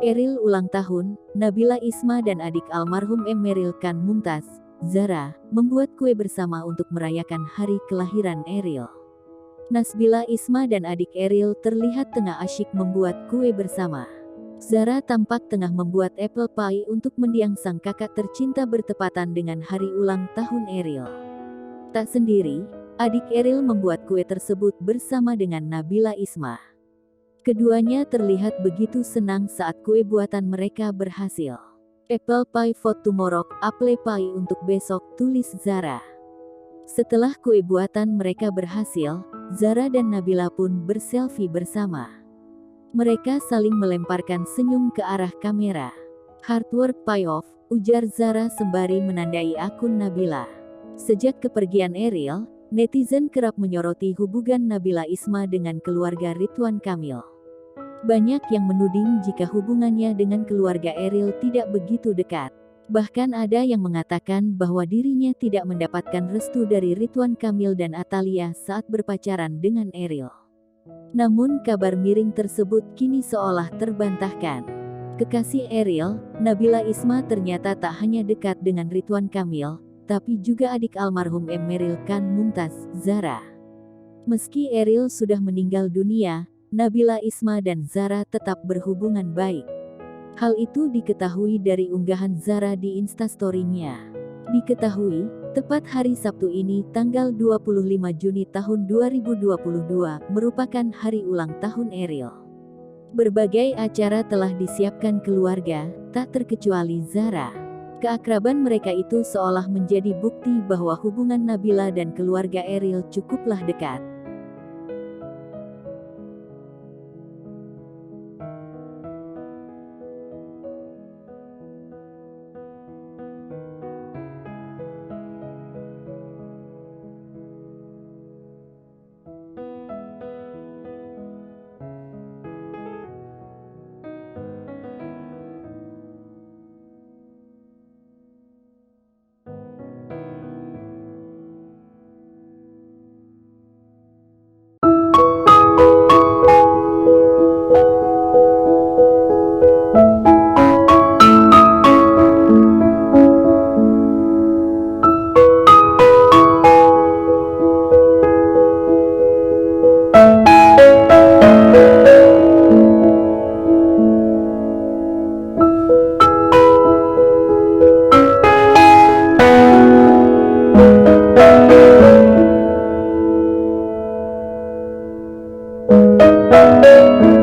Eril ulang tahun, Nabila Isma dan adik almarhum Emeril Khan Mumtaz, Zara, membuat kue bersama untuk merayakan hari kelahiran Eril. Nasbila Isma dan adik Eril terlihat tengah asyik membuat kue bersama. Zara tampak tengah membuat apple pie untuk mendiang sang kakak tercinta bertepatan dengan hari ulang tahun Eril. Tak sendiri, adik Eril membuat kue tersebut bersama dengan Nabila Isma. Keduanya terlihat begitu senang saat kue buatan mereka berhasil. Apple pie for tomorrow, apple pie untuk besok, tulis Zara. Setelah kue buatan mereka berhasil, Zara dan Nabila pun berselfie bersama. Mereka saling melemparkan senyum ke arah kamera. Hard work pay off, ujar Zara sembari menandai akun Nabila. Sejak kepergian Eril, netizen kerap menyoroti hubungan Nabila Isma dengan keluarga Ridwan Kamil. Banyak yang menuding jika hubungannya dengan keluarga Eril tidak begitu dekat. Bahkan ada yang mengatakan bahwa dirinya tidak mendapatkan restu dari Ridwan Kamil dan Atalia saat berpacaran dengan Eril. Namun kabar miring tersebut kini seolah terbantahkan. Kekasih Eril, Nabila Isma ternyata tak hanya dekat dengan Ridwan Kamil, tapi juga adik almarhum Emeril Khan Mumtaz, Zara. Meski Eril sudah meninggal dunia, Nabila Isma dan Zara tetap berhubungan baik. Hal itu diketahui dari unggahan Zara di Instastory-nya. Diketahui, tepat hari Sabtu ini tanggal 25 Juni tahun 2022 merupakan hari ulang tahun Eril. Berbagai acara telah disiapkan keluarga, tak terkecuali Zara. Keakraban mereka itu seolah menjadi bukti bahwa hubungan Nabila dan keluarga Eril cukuplah dekat. Thank you.